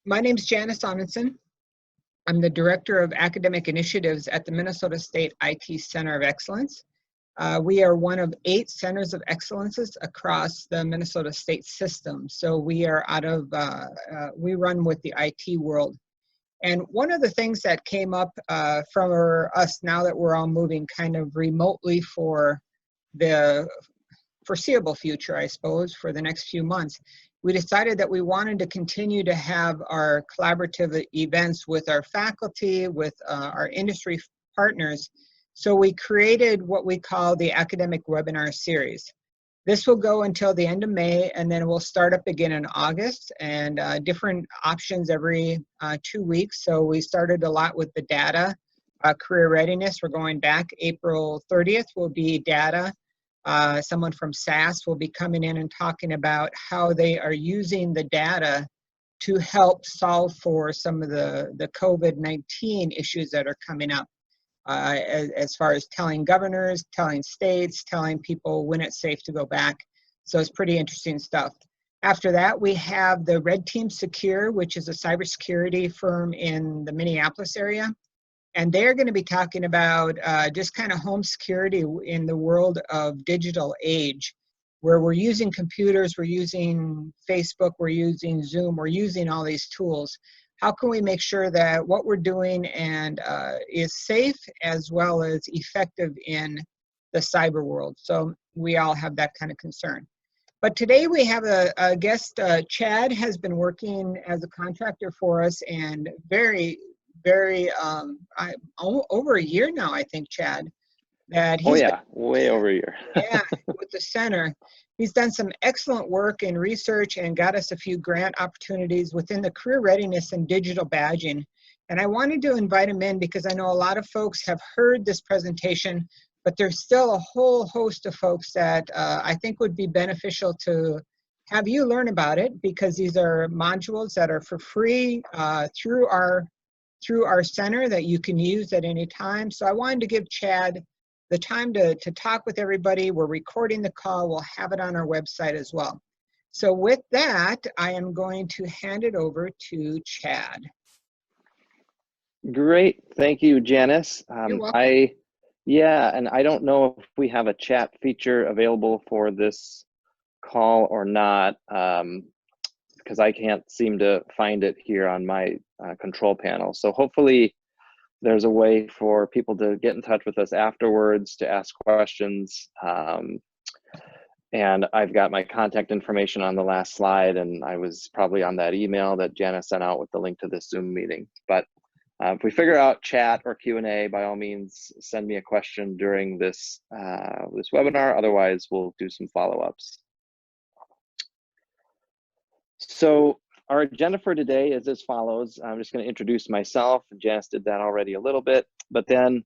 My name's Janice Amundsen. I'm the Director of Academic Initiatives at the Minnesota State IT Center of Excellence. We are one of 8 centers of excellences across the Minnesota State system. So we are we run with the IT world. And one of the things that came up from us now that we're all moving kind of remotely for the foreseeable future, I suppose, for the next few months, we decided that we wanted to continue to have our collaborative events with our faculty, with our industry partners. So we created what we call the Academic Webinar Series. This will go until the end of May, and then we'll start up again in August, and different options every 2 weeks. So we started a lot with the data, career readiness. We're going back. April 30th will be data. Someone from SAS will be coming in and talking about how they are using the data to help solve for some of the COVID-19 issues that are coming up, as far as telling governors, telling states, telling people when it's safe to go back. So it's pretty interesting stuff. After that, we have the Red Team Secure, which is a cybersecurity firm in the Minneapolis area. And they're going to be talking about just kind of home security in the world of digital age, where we're using computers, we're using Facebook, we're using Zoom, we're using all these tools. How can we make sure that what we're doing is safe as well as effective in the cyber world? So we all have that kind of concern. But today we have a guest. Chad has been working as a contractor for us, and very over a year now, I think, Chad. Way over a year. Yeah, with the center. He's done some excellent work in research and got us a few grant opportunities within the career readiness and digital badging. And I wanted to invite him in because I know a lot of folks have heard this presentation, but there's still a whole host of folks that I think would be beneficial to have you learn about it, because these are modules that are for free through our center that you can use at any time. So I wanted to give Chad the time to talk with everybody. We're recording the call. We'll have it on our website as well. So with that, I am going to hand it over to Chad. Great. Thank you, Janice. You're welcome. And I don't know if we have a chat feature available for this call or not, because I can't seem to find it here on my control panel. So hopefully there's a way for people to get in touch with us afterwards to ask questions. And I've got my contact information on the last slide, and I was probably on that email that Janice sent out with the link to this Zoom meeting. But if we figure out chat or Q&A, by all means, send me a question during this webinar. Otherwise, we'll do some follow-ups. So our agenda for today is as follows. I'm just going to introduce myself. Janice did that already a little bit, but then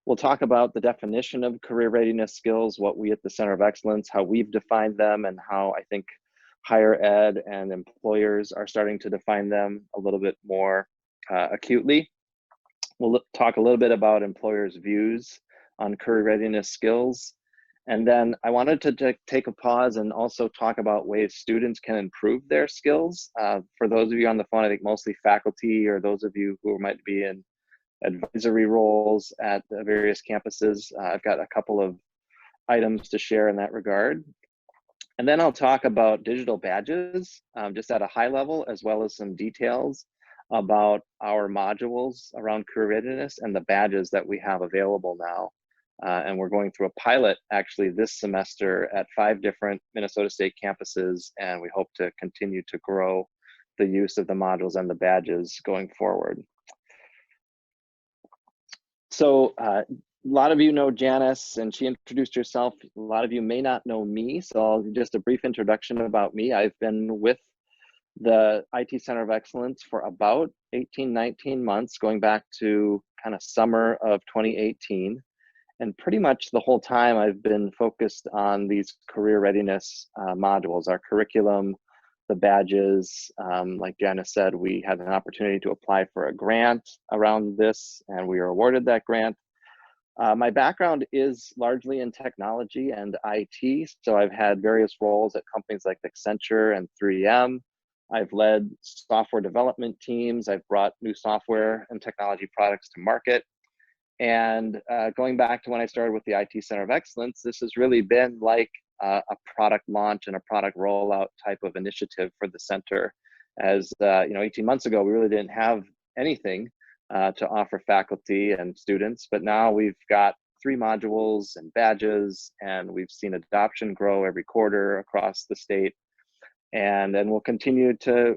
we'll talk about the definition of career readiness skills, what we at the Center of Excellence, how we've defined them, and how I think higher ed and employers are starting to define them a little bit more acutely. We'll talk a little bit about employers' views on career readiness skills. And then I wanted to take a pause and also talk about ways students can improve their skills. For those of you on the phone, I think mostly faculty, or those of you who might be in advisory roles at the various campuses, I've got a couple of items to share in that regard. And then I'll talk about digital badges, just at a high level, as well as some details about our modules around career readiness and the badges that we have available now. And we're going through a pilot actually this semester at 5 different Minnesota State campuses, and we hope to continue to grow the use of the modules and the badges going forward. So a lot of you know Janice, and she introduced herself. A lot of you may not know me, so just a brief introduction about me. I've been with the IT Center of Excellence for about 18, 19 months, going back to kind of summer of 2018. And pretty much the whole time I've been focused on these career readiness modules, our curriculum, the badges. Like Janice said, we had an opportunity to apply for a grant around this, and we were awarded that grant. My background is largely in technology and IT, so I've had various roles at companies like Accenture and 3M. I've led software development teams. I've brought new software and technology products to market. And going back to when I started with the IT Center of Excellence, this has really been like a product launch and a product rollout type of initiative for the center. As 18 months ago, we really didn't have anything to offer faculty and students, but now we've got 3 modules and badges, and we've seen adoption grow every quarter across the state. And then we'll continue to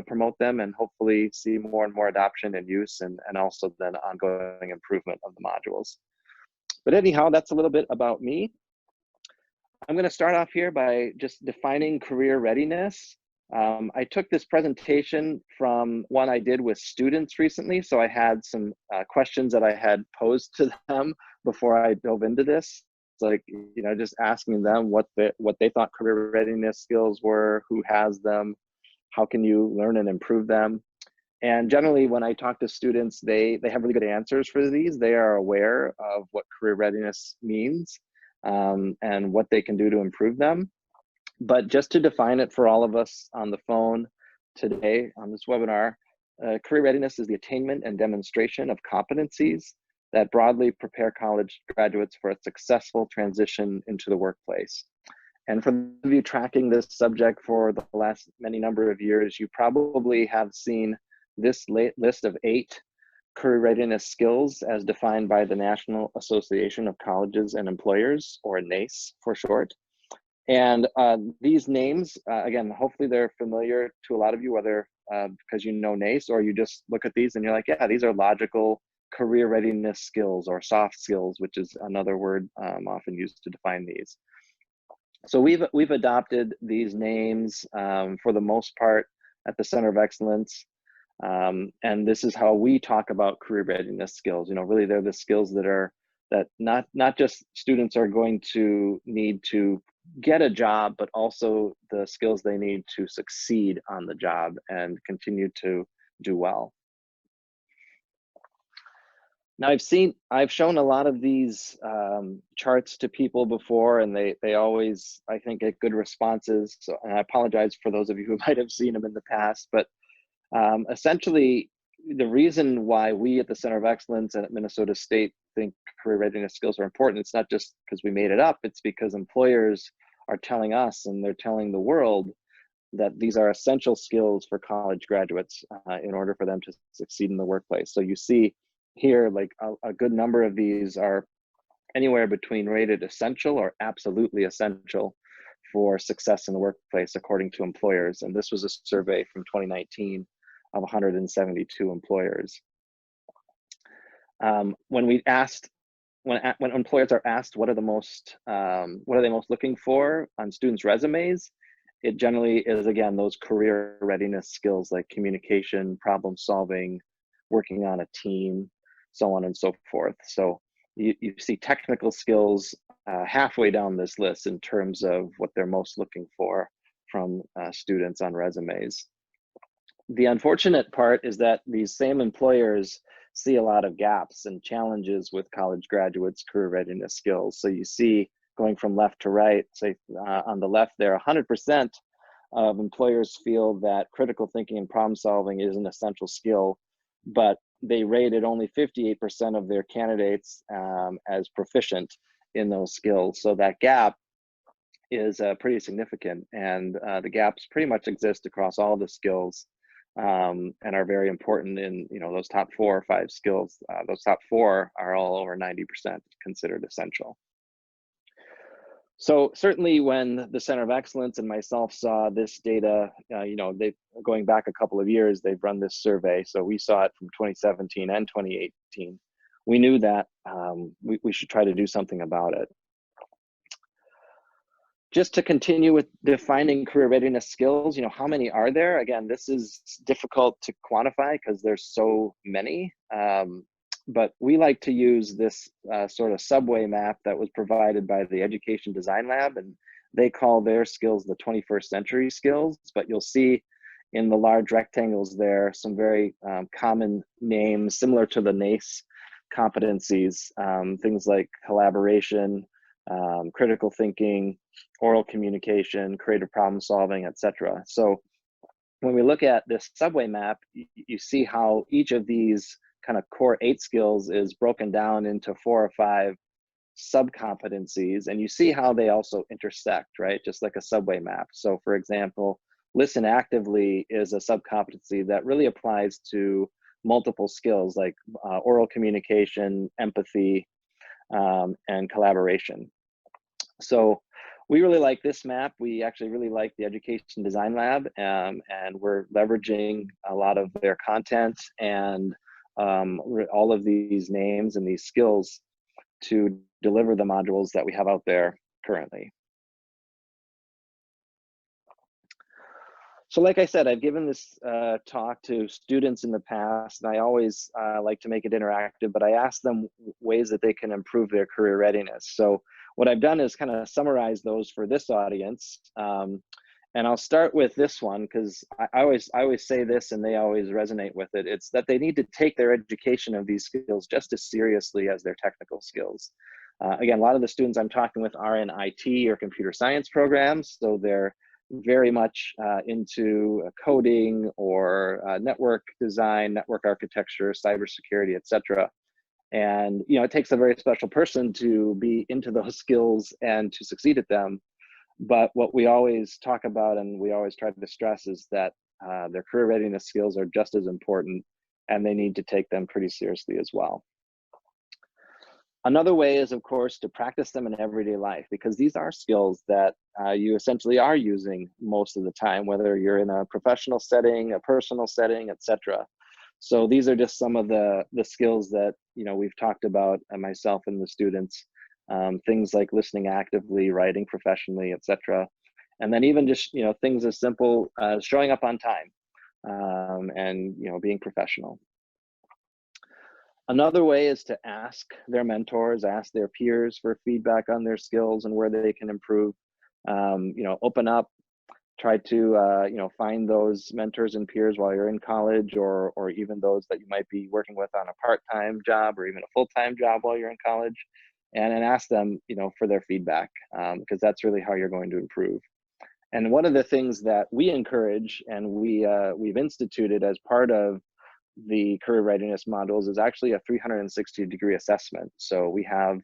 promote them and hopefully see more and more adoption and use, and also then ongoing improvement of the modules. But anyhow, that's a little bit about me. I'm going to start off here by just defining career readiness. I took this presentation from one I did with students recently, so I had some questions that I had posed to them before I dove into this. Like, just asking them what they thought career readiness skills were, who has them, how can you learn and improve them. And generally, when I talk to students, they have really good answers for these. They are aware of what career readiness means and what they can do to improve them. But just to define it for all of us on the phone today on this webinar, career readiness is the attainment and demonstration of competencies that broadly prepare college graduates for a successful transition into the workplace. And for those of you tracking this subject for the last many number of years, you probably have seen this list of 8 career readiness skills as defined by the National Association of Colleges and Employers, or NACE for short. And these names, again, hopefully they're familiar to a lot of you, whether because you know NACE, or you just look at these and you're like, yeah, these are logical career readiness skills, or soft skills, which is another word often used to define these. So we've adopted these names for the most part at the Center of Excellence. And this is how we talk about career readiness skills. Really they're the skills that not just students are going to need to get a job, but also the skills they need to succeed on the job and continue to do well. Now I've shown a lot of these charts to people before, and they always, I think, get good responses. So, and I apologize for those of you who might have seen them in the past, but essentially the reason why we at the Center of Excellence and at Minnesota State think career readiness skills are important, it's not just because we made it up, it's because employers are telling us and they're telling the world that these are essential skills for college graduates in order for them to succeed in the workplace. So you see here, like a good number of these are anywhere between rated essential or absolutely essential for success in the workplace, according to employers. And this was a survey from 2019 of 172 employers. When employers are asked what are they most looking for on students' resumes, it generally is, again, those career readiness skills like communication, problem solving, working on a team, so on and so forth. So you see technical skills halfway down this list in terms of what they're most looking for from students on resumes. The unfortunate part is that these same employers see a lot of gaps and challenges with college graduates' career readiness skills. So you see, going from left to right, say on the left there, 100% of employers feel that critical thinking and problem solving is an essential skill, but they rated only 58% of their candidates as proficient in those skills. So that gap is pretty significant, and the gaps pretty much exist across all the skills and are very important in those top 4 or 5 skills. Those top 4 are all over 90% considered essential. So certainly when the Center of Excellence and myself saw this data, they going back a couple of years, they've run this survey. So we saw it from 2017 and 2018. We knew that we should try to do something about it. Just to continue with defining career readiness skills, how many are there? Again, this is difficult to quantify because there's so many. But we like to use this sort of subway map that was provided by the Education Design Lab, and they call their skills the 21st century skills. But you'll see in the large rectangles there some very common names similar to the NACE competencies, things like collaboration, critical thinking, oral communication, creative problem solving, etc. So when we look at this subway map, you see how each of these kind of core 8 skills is broken down into 4 or 5 sub-competencies, and you see how they also intersect, right? Just like a subway map. So for example, listen actively is a sub-competency that really applies to multiple skills like oral communication, empathy, and collaboration. So we really like this map. We actually really like the Education Design Lab, and we're leveraging a lot of their content and all of these names and these skills to deliver the modules that we have out there currently. So like I said, I've given this talk to students in the past, and I always like to make it interactive, but I ask them ways that they can improve their career readiness. So what I've done is kind of summarize those for this audience. And I'll start with this one because I always say this and they always resonate with it. It's that they need to take their education of these skills just as seriously as their technical skills. Again, a lot of the students I'm talking with are in IT or computer science programs, so they're very much into coding or network design, network architecture, cybersecurity, etc. And you know, it takes a very special person to be into those skills and to succeed at them. But what we always talk about and we always try to stress is that their career readiness skills are just as important, and they need to take them pretty seriously as well. Another way is, of course, to practice them in everyday life, because these are skills that you essentially are using most of the time, whether you're in a professional setting, a personal setting, etc. So these are just some of the skills that, you know, we've talked about, myself and the students, things like listening actively, writing professionally, etc. And then even just, you know, things as simple as showing up on time and, you know, being professional. Another way is to ask their mentors, ask their peers for feedback on their skills and where they can improve. You know, open up, try to you know, find those mentors and peers while you're in college, or even those that you might be working with on a part-time job or even a full-time job while you're in college, and ask them, you know, for their feedback, because that's really how you're going to improve. And one of the things that we encourage and we've instituted as part of the career readiness modules is actually a 360-degree assessment. So we have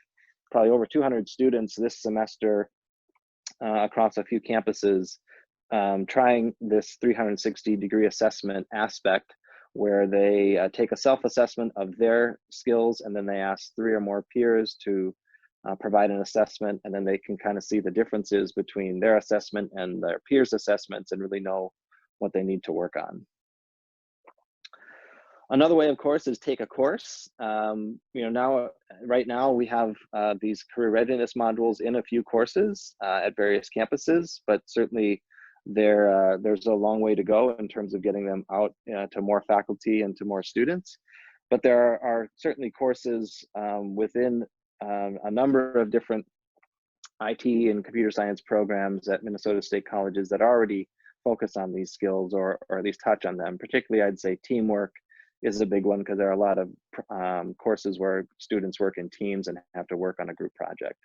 probably over 200 students this semester across a few campuses trying this 360-degree assessment aspect, where they take a self-assessment of their skills, and then they ask 3 or more peers to provide an assessment, and then they can kind of see the differences between their assessment and their peers' assessments and really know what they need to work on. Another way, of course, is take a course. You know, right now we have these career readiness modules in a few courses at various campuses, but certainly there's a long way to go in terms of getting them out to more faculty and to more students. But there are certainly courses within a number of different IT and computer science programs at Minnesota State colleges that already focus on these skills, or at least touch on them. Particularly, I'd say teamwork is a big one, because there are a lot of courses where students work in teams and have to work on a group project.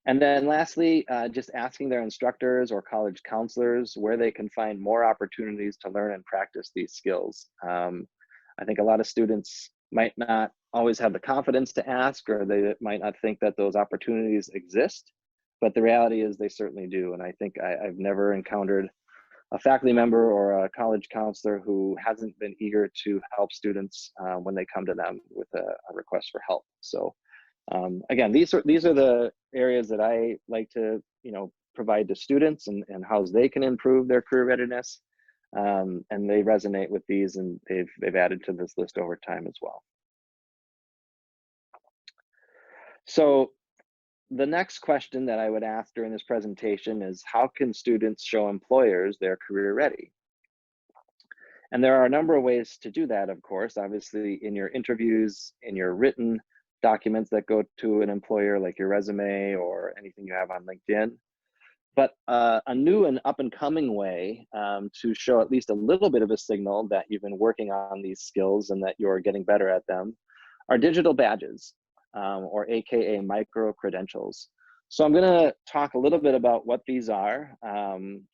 And then lastly, just asking their instructors or college counselors where they can find more opportunities to learn and practice these skills. I think a lot of students might not always have the confidence to ask, or they might not think that those opportunities exist, but the reality is they certainly do. And I think I've never encountered a faculty member or a college counselor who hasn't been eager to help students when they come to them with a request for help. So again, these are the areas that I like to, you know, provide to students and how they can improve their career readiness. And they resonate with these, and they've added to this list over time as well. So the next question that I would ask during this presentation is, how can students show employers they're career ready? And there are a number of ways to do that, of course. Obviously, in your interviews, in your written documents that go to an employer, like your resume or anything you have on LinkedIn. But a new and up-and-coming way to show at least a little bit of a signal that you've been working on these skills and that you're getting better at them are digital badges, or AKA micro-credentials. So I'm going to talk a little bit about what these are,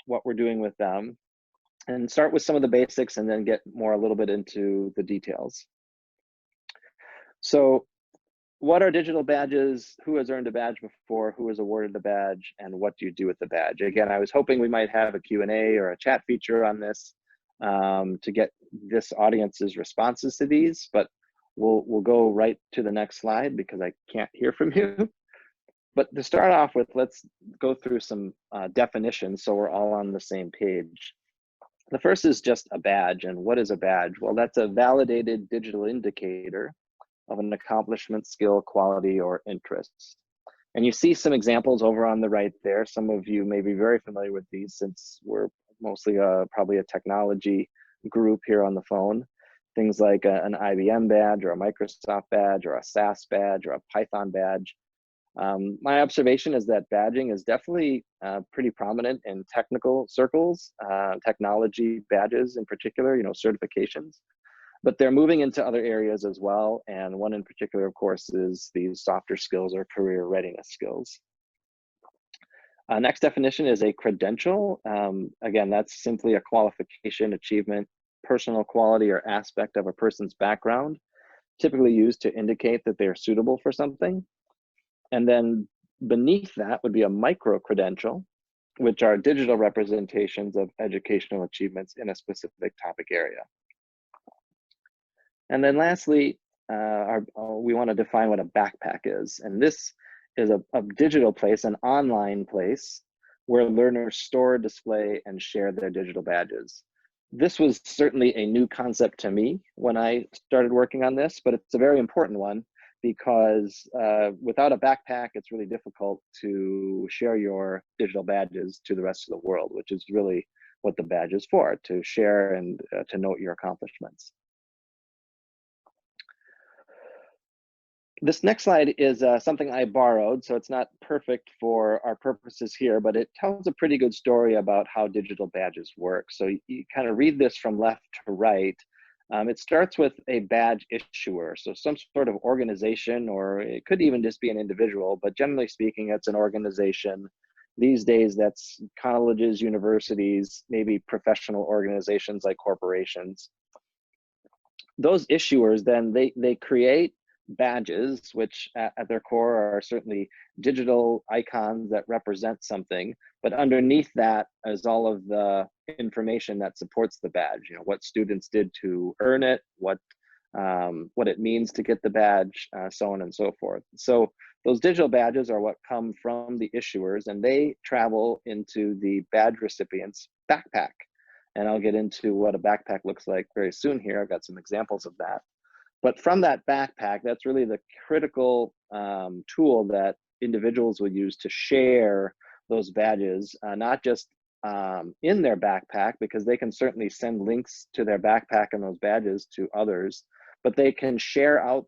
what we're doing with them, and start with some of the basics and then get more a little bit into the details. So what are digital badges? Who has earned a badge before? Who was awarded the badge? And what do you do with the badge? Again, I was hoping we might have a Q&A or a chat feature on this to get this audience's responses to these, but we'll go right to the next slide because I can't hear from you. But to start off with, let's go through some definitions so we're all on the same page. The first is just a badge. And what is a badge? Well, that's a validated digital indicator of an accomplishment, skill, quality, or interest. And you see some examples over on the right there. Some of you may be very familiar with these since we're mostly probably a technology group here on the phone. Things like an IBM badge or a Microsoft badge or a SAS badge or a Python badge. My observation is that badging is definitely pretty prominent in technical circles, technology badges in particular, certifications, but they're moving into other areas as well. And one in particular, of course, is these softer skills or career readiness skills. Next definition is a credential. Again, that's simply a qualification, achievement, personal quality, or aspect of a person's background, typically used to indicate that they are suitable for something. And then beneath that would be a micro-credential, which are digital representations of educational achievements in a specific topic area. And then lastly, we want to define what a backpack is. And this is a digital place, an online place, where learners store, display, and share their digital badges. This was certainly a new concept to me when I started working on this, but it's a very important one, because without a backpack, it's really difficult to share your digital badges to the rest of the world, which is really what the badge is for, to share and to note your accomplishments. This next slide is something I borrowed, so it's not perfect for our purposes here, but it tells a pretty good story about how digital badges work. So you kind of read this from left to right. It starts with a badge issuer, so some sort of organization, or it could even just be an individual, but generally speaking, it's an organization. These days, that's colleges, universities, maybe professional organizations like corporations. Those issuers, then they create badges, which at their core are certainly digital icons that represent something, but underneath that is all of the information that supports the badge. What students did to earn it, what it means to get the badge, so on and so forth. So those digital badges are what come from the issuers, and they travel into the badge recipient's backpack. And I'll get into what a backpack looks like very soon here. I've got some examples of that. But from that backpack, that's really the critical tool that individuals will use to share those badges, not just in their backpack, because they can certainly send links to their backpack and those badges to others, but they can share out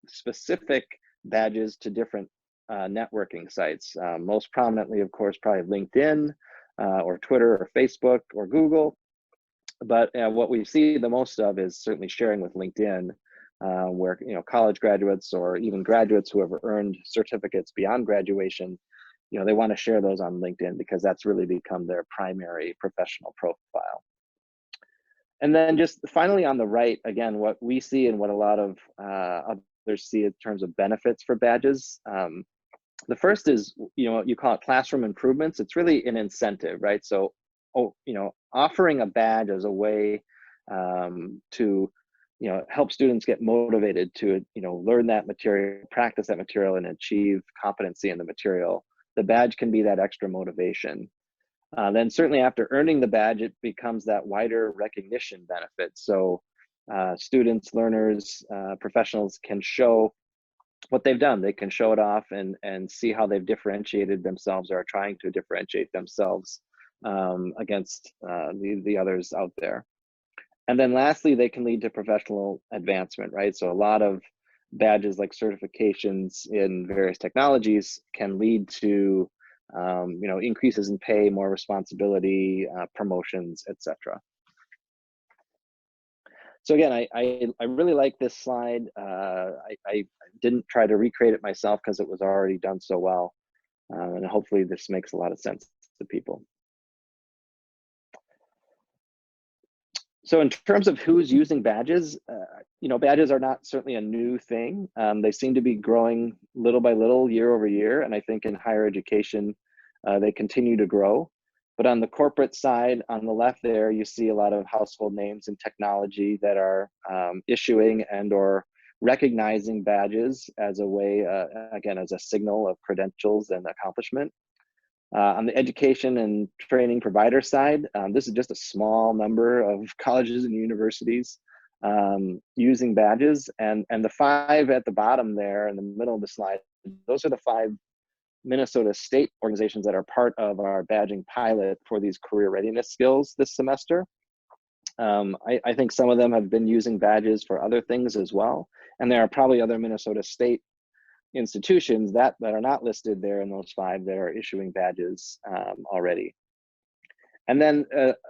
specific badges to different networking sites. Most prominently, of course, probably LinkedIn or Twitter or Facebook or Google. But what we see the most of is certainly sharing with LinkedIn, where college graduates or even graduates who have earned certificates beyond graduation, they want to share those on LinkedIn because that's really become their primary professional profile. And then just finally on the right, again, what we see and what a lot of others see in terms of benefits for badges. The first is, you call it classroom improvements. It's really an incentive, right? So, offering a badge as a way to help students get motivated to, learn that material, practice that material, and achieve competency in the material. The badge can be that extra motivation. Then certainly after earning the badge, it becomes that wider recognition benefit. So students, learners, professionals can show what they've done. They can show it off and see how they've differentiated themselves or are trying to differentiate themselves against the others out there. And then lastly, they can lead to professional advancement, right? So a lot of badges like certifications in various technologies can lead to increases in pay, more responsibility, promotions, etc. So again, I really like this slide. I didn't try to recreate it myself because it was already done so well. And hopefully this makes a lot of sense to people. So in terms of who's using badges, badges are not certainly a new thing. They seem to be growing little by little, year over year. And I think in higher education, they continue to grow. But on the corporate side, on the left there, you see a lot of household names in technology that are issuing and or recognizing badges as a way, again, as a signal of credentials and accomplishment. On the education and training provider side, this is just a small number of colleges and universities using badges. And the 5 at the bottom there in the middle of the slide, those are the 5 Minnesota state organizations that are part of our badging pilot for these career readiness skills this semester. I think some of them have been using badges for other things as well. And there are probably other Minnesota state institutions that are not listed there in those 5 that are issuing badges already. And then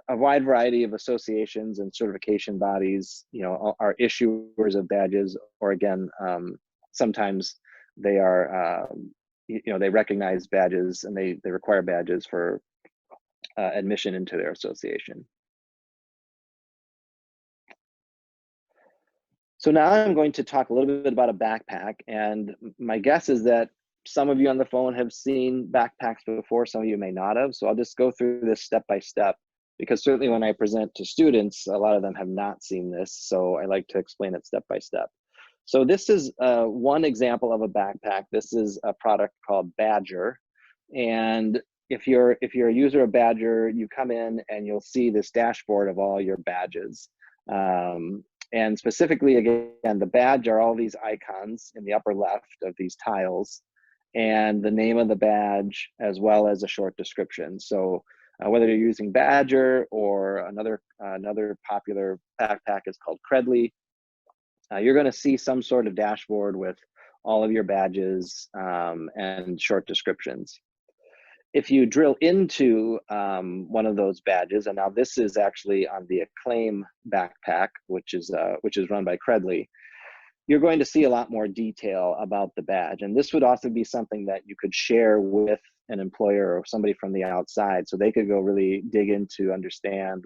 a wide variety of associations and certification bodies, are issuers of badges, or again, sometimes they are, they recognize badges and they require badges for admission into their association. So now I'm going to talk a little bit about a backpack, and my guess is that some of you on the phone have seen backpacks before, some of you may not have. So I'll just go through this step by step, because certainly when I present to students, a lot of them have not seen this. So I like to explain it step by step. So this is one example of a backpack. This is a product called Badger. And if you're a user of Badger, you come in and you'll see this dashboard of all your badges. And specifically, again, the badge are all these icons in the upper left of these tiles, and the name of the badge, as well as a short description. So whether you're using Badger or another popular backpack is called cSquaredE, you're going to see some sort of dashboard with all of your badges and short descriptions. If you drill into one of those badges, and now this is actually on the Acclaim backpack, which is run by cSquaredE, you're going to see a lot more detail about the badge. And this would also be something that you could share with an employer or somebody from the outside, so they could go really dig into understand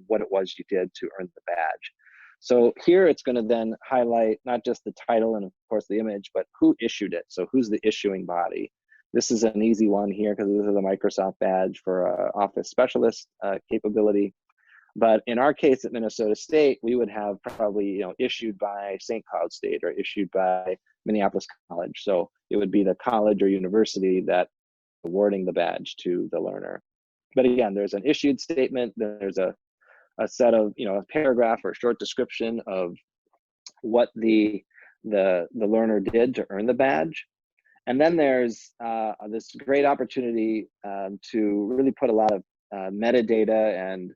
what it was you did to earn the badge. So here it's going to then highlight not just the title and of course the image, but who issued it. So who's the issuing body? This is an easy one here because this is a Microsoft badge for Office Specialist capability. But in our case at Minnesota State, we would have probably issued by St. Cloud State or issued by Minneapolis College. So it would be the college or university that awarding the badge to the learner. But again, there's an issued statement. There's a set of a paragraph or short description of what the learner did to earn the badge. And then there's this great opportunity to really put a lot of metadata and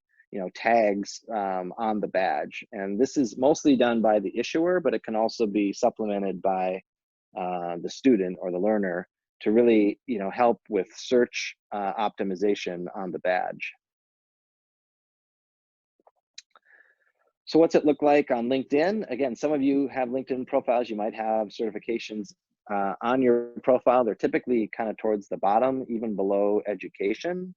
tags on the badge. And this is mostly done by the issuer, but it can also be supplemented by the student or the learner to really help with search optimization on the badge. So what's it look like on LinkedIn? Again, some of you have LinkedIn profiles. You might have certifications on your profile. They're typically kind of towards the bottom, even below education.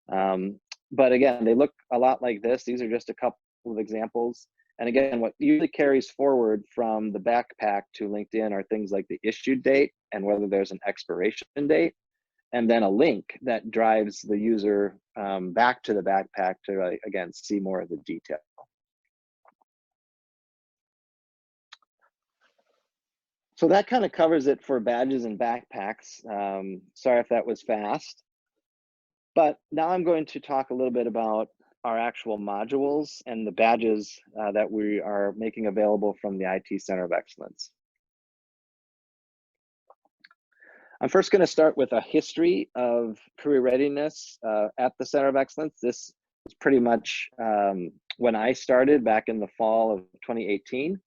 But again, they look a lot like this. These are just a couple of examples. And again, what usually carries forward from the backpack to LinkedIn are things like the issued date and whether there's an expiration date, and then a link that drives the user back to the backpack to, again, see more of the detail. So that kind of covers it for badges and backpacks. Sorry if that was fast. But now I'm going to talk a little bit about our actual modules and the badges that we are making available from the IT Center of Excellence. I'm first going to start with a history of career readiness at the Center of Excellence. This is pretty much when I started back in the fall of 2018,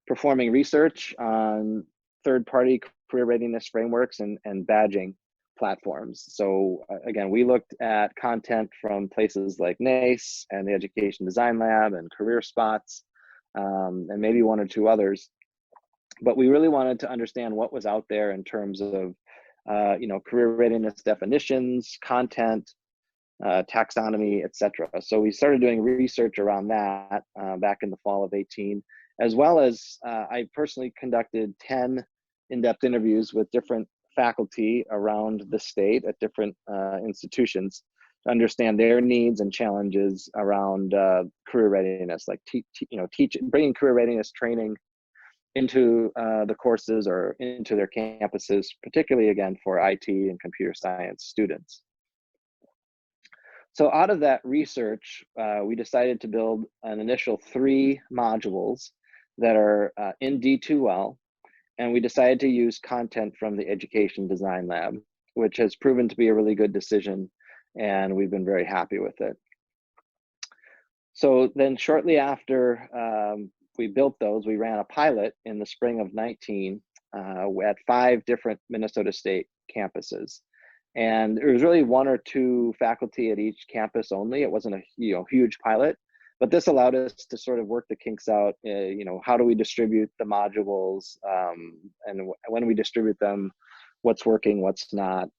performing research on third-party career readiness frameworks and badging platforms. So again, we looked at content from places like NACE and the Education Design Lab and Career Spots, and maybe one or two others. But we really wanted to understand what was out there in terms of career readiness definitions, content, taxonomy, etc. So we started doing research around that back in the fall of 18, as well as I personally conducted 10 in-depth interviews with different faculty around the state at different institutions to understand their needs and challenges around career readiness, like bringing career readiness training into the courses or into their campuses, particularly again for IT and computer science students. So out of that research, we decided to build an initial 3 modules that are in D2L, and we decided to use content from the Education Design Lab, which has proven to be a really good decision, and we've been very happy with it. So then shortly after we built those, we ran a pilot in the spring of 19 at 5 different Minnesota State campuses. And there was really 1 or 2 faculty at each campus only. It wasn't a huge pilot, but this allowed us to sort of work the kinks out. How do we distribute the modules, and when we distribute them, what's working, what's not,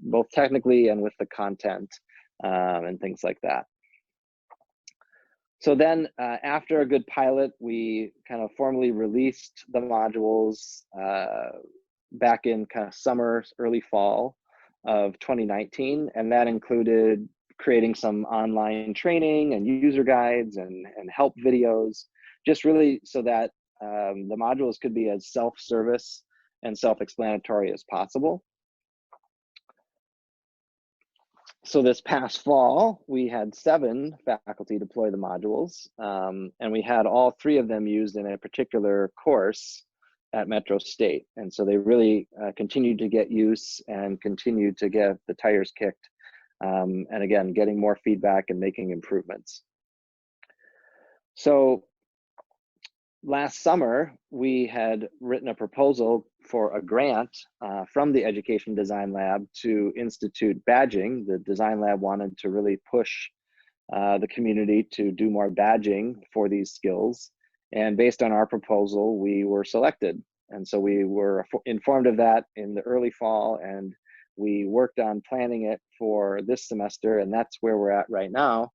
both technically and with the content and things like that. So then after a good pilot, we kind of formally released the modules back in kind of summer, early fall of 2019, and that included creating some online training and user guides and help videos, just really so that the modules could be as self-service and self-explanatory as possible. So this past fall, we had 7 faculty deploy the modules, and we had all 3 of them used in a particular course at Metro State. And so they really continued to get use and continued to get the tires kicked. And again, getting more feedback and making improvements. So last summer, we had written a proposal for a grant from the Education Design Lab to institute badging. The Design Lab wanted to really push the community to do more badging for these skills. And based on our proposal, we were selected. And so we were informed of that in the early fall, and we worked on planning it for this semester, and that's where we're at right now.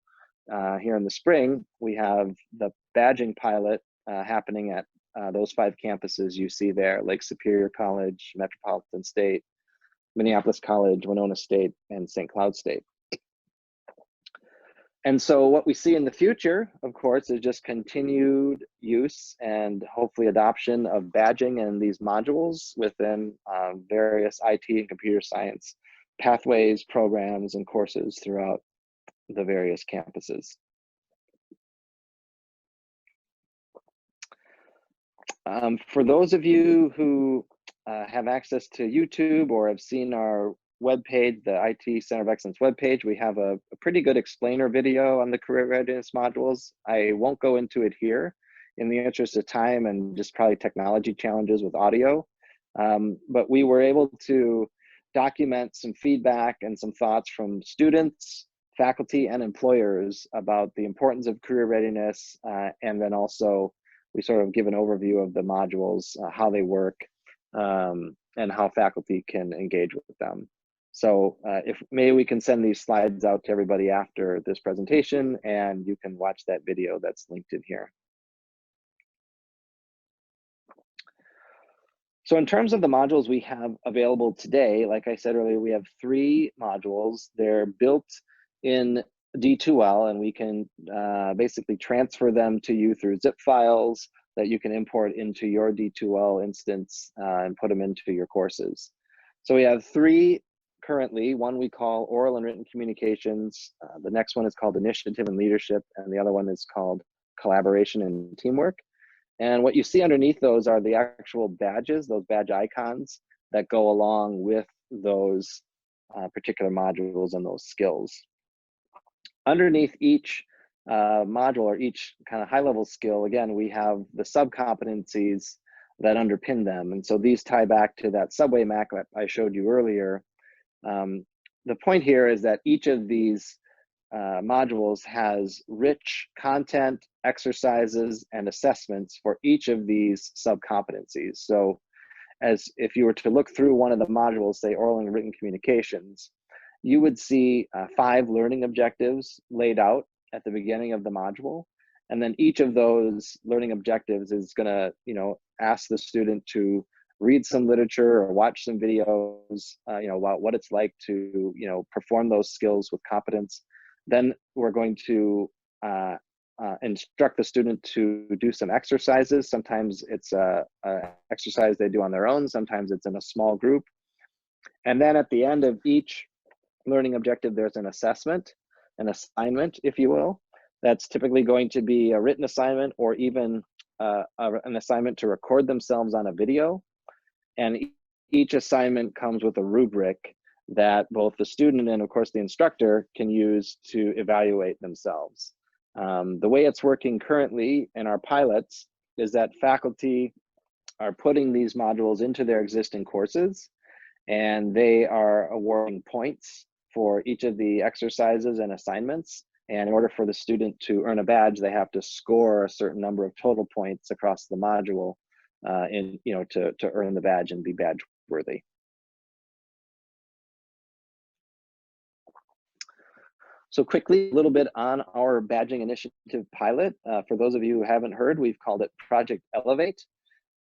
Here in the spring, we have the badging pilot happening at those 5 campuses you see there: Lake Superior College, Metropolitan State, Minneapolis College, Winona State, and St. Cloud State. And so what we see in the future, of course, is just continued use and hopefully adoption of badging and these modules within various IT and computer science pathways, programs, and courses throughout the various campuses. For those of you who have access to YouTube or have seen our webpage, the IT Center of Excellence webpage, we have a pretty good explainer video on the career readiness modules. I won't go into it here in the interest of time and just probably technology challenges with audio. But we were able to document some feedback and some thoughts from students, faculty, and employers about the importance of career readiness. And then also we sort of give an overview of the modules, how they work, and how faculty can engage with them. So if maybe we can send these slides out to everybody after this presentation, and you can watch that video that's linked in here. So in terms of the modules we have available today, like I said earlier, we have 3 modules. They're built in D2L, and we can basically transfer them to you through zip files that you can import into your D2L instance and put them into your courses. So we have 3 currently. One we call Oral and Written Communications. The next one is called Initiative and Leadership, and the other one is called Collaboration and Teamwork. And what you see underneath those are the actual badges, those badge icons that go along with those particular modules and those skills. Underneath each module or each kind of high-level skill, again, we have the sub-competencies that underpin them. And so these tie back to that subway map I showed you earlier. The point here is that each of these modules has rich content, exercises, and assessments for each of these sub-competencies. So as if you were to look through one of the modules, say oral and written communications, you would see 5 learning objectives laid out at the beginning of the module. And then each of those learning objectives is gonna, ask the student to read some literature or watch some videos, about what it's like to, perform those skills with competence. Then we're going to instruct the student to do some exercises. Sometimes it's a exercise they do on their own. Sometimes it's in a small group. And then at the end of each learning objective, there's an assessment, an assignment, if you will. That's typically going to be a written assignment or even an assignment to record themselves on a video. And each assignment comes with a rubric that both the student and of course the instructor can use to evaluate themselves. The way it's working currently in our pilots is that faculty are putting these modules into their existing courses, and they are awarding points for each of the exercises and assignments. And in order for the student to earn a badge, they have to score a certain number of total points across the module to earn the badge and be badge worthy. So quickly, a little bit on our badging initiative pilot. For those of you who haven't heard, we've called it Project Elevate.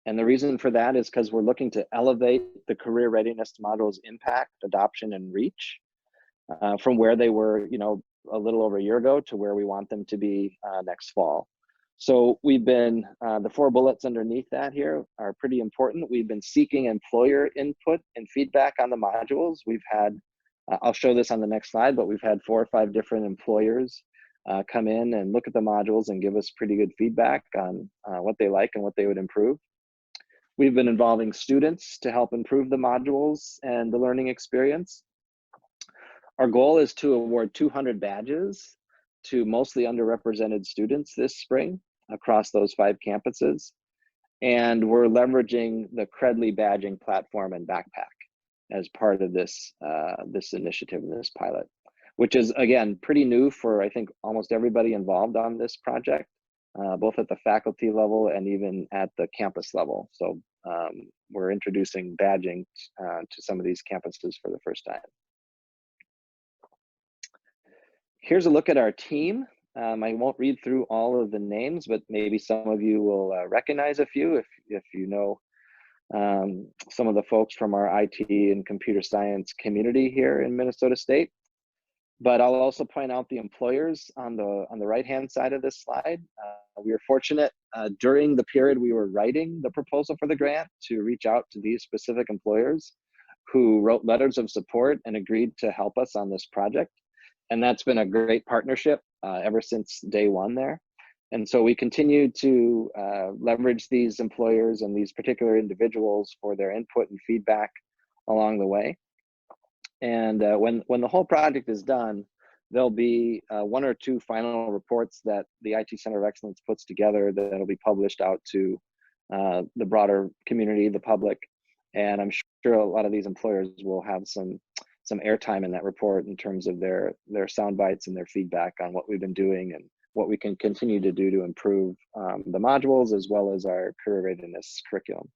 And the reason for that is because we're looking to elevate the career readiness module's impact, adoption, and reach from where they were, a little over a year ago to where we want them to be next fall. So we've been, the 4 bullets underneath that here are pretty important. We've been seeking employer input and feedback on the modules. We've had, I'll show this on the next slide, but we've had 4 or 5 different employers come in and look at the modules and give us pretty good feedback on what they like and what they would improve. We've been involving students to help improve the modules and the learning experience. Our goal is to award 200 badges to mostly underrepresented students this spring across those 5 campuses. And we're leveraging the credly badging platform and backpack as part of this, this initiative and this pilot, which is, again, pretty new for, I think, almost everybody involved on this project, both at the faculty level and even at the campus level. So we're introducing badging to some of these campuses for the first time. Here's a look at our team. I won't read through all of the names, but maybe some of you will recognize a few if you know some of the folks from our IT and computer science community here in Minnesota State. But I'll also point out the employers on the right-hand side of this slide. We were fortunate during the period we were writing the proposal for the grant to reach out to these specific employers who wrote letters of support and agreed to help us on this project. And that's been a great partnership ever since day one there. And so we continue to leverage these employers and these particular individuals for their input and feedback along the way. And when the whole project is done, there'll be 1 or 2 final reports that the IT Center of Excellence puts together that'll be published out to the broader community, the public. And I'm sure a lot of these employers will have some airtime in that report in terms of their sound bites and their feedback on what we've been doing and what we can continue to do to improve the modules as well as our career readiness curriculum.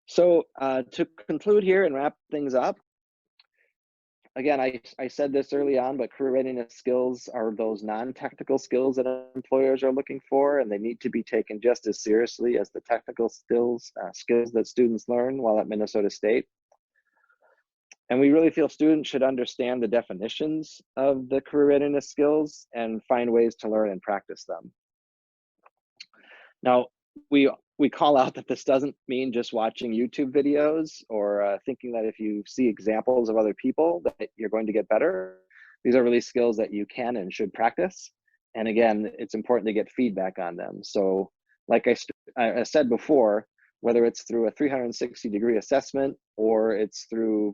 So to conclude here and wrap things up, again, I said this early on, but career readiness skills are those non-technical skills that employers are looking for, and they need to be taken just as seriously as the technical skills that students learn while at Minnesota State. And we really feel students should understand the definitions of the career readiness skills and find ways to learn and practice them. Now, we call out that this doesn't mean just watching YouTube videos or thinking that if you see examples of other people that you're going to get better. These are really skills that you can and should practice. And again, it's important to get feedback on them. So like I said before, whether it's through a 360-degree assessment or it's through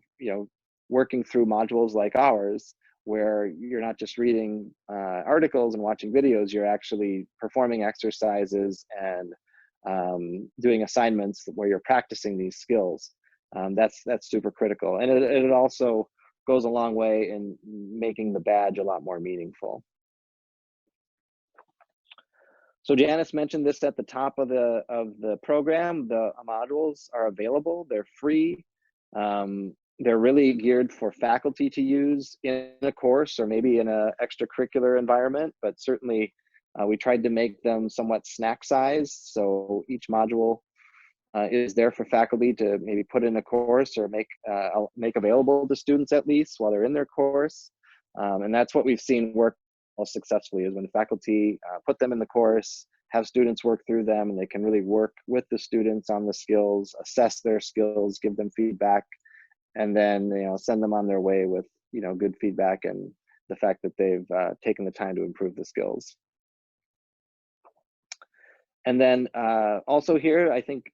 working through modules like ours, where you're not just reading articles and watching videos, you're actually performing exercises and doing assignments where you're practicing these skills. That's super critical. And it also goes a long way in making the badge a lot more meaningful. So Janice mentioned this at the top of the program. The modules are available. They're free. They're really geared for faculty to use in a course or maybe in an extracurricular environment, but certainly we tried to make them somewhat snack sized. So each module is there for faculty to maybe put in a course or make available to students at least while they're in their course. And that's what we've seen work most successfully, is when faculty put them in the course, have students work through them, and they can really work with the students on the skills, assess their skills, give them feedback, and then send them on their way with good feedback and the fact that they've taken the time to improve the skills. And then also here, I think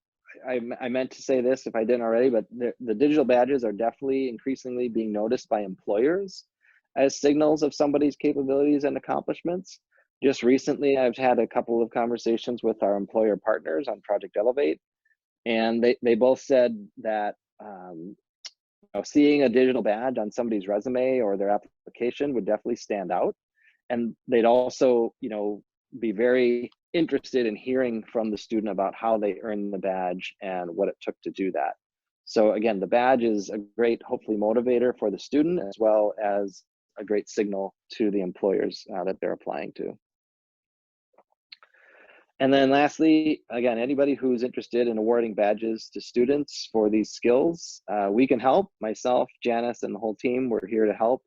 I meant to say this if I didn't already, but the digital badges are definitely increasingly being noticed by employers as signals of somebody's capabilities and accomplishments. Just recently, I've had a couple of conversations with our employer partners on Project Elevate, and they both said that seeing a digital badge on somebody's resume or their application would definitely stand out. And they'd also, be very interested in hearing from the student about how they earned the badge and what it took to do that. So again, the badge is a great, hopefully, motivator for the student, as well as a great signal to the employers that they're applying to. And then lastly, again, anybody who's interested in awarding badges to students for these skills, we can help. Myself, Janice, and the whole team, we're here to help.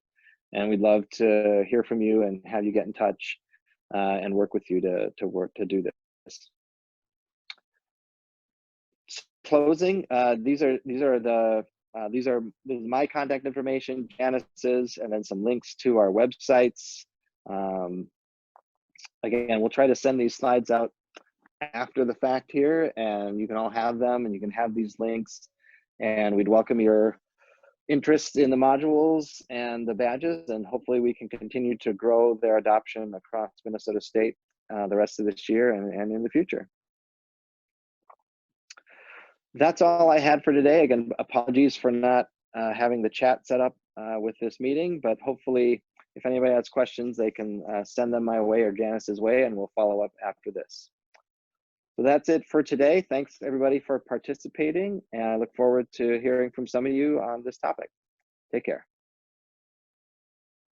And we'd love to hear from you and have you get in touch and work with you to do this. Closing, this is my contact information, Janice's, and then some links to our websites. Again, we'll try to send these slides out after the fact here, and you can all have them, and you can have these links, and we'd welcome your interest in the modules and the badges, and hopefully we can continue to grow their adoption across Minnesota State the rest of this year and in the future. That's all I had for today. Again, apologies for not having the chat set up with this meeting, but hopefully if anybody has questions, they can send them my way or Janice's way, and we'll follow up after this. So that's it for today. Thanks everybody for participating, and I look forward to hearing from some of you on this topic. Take care.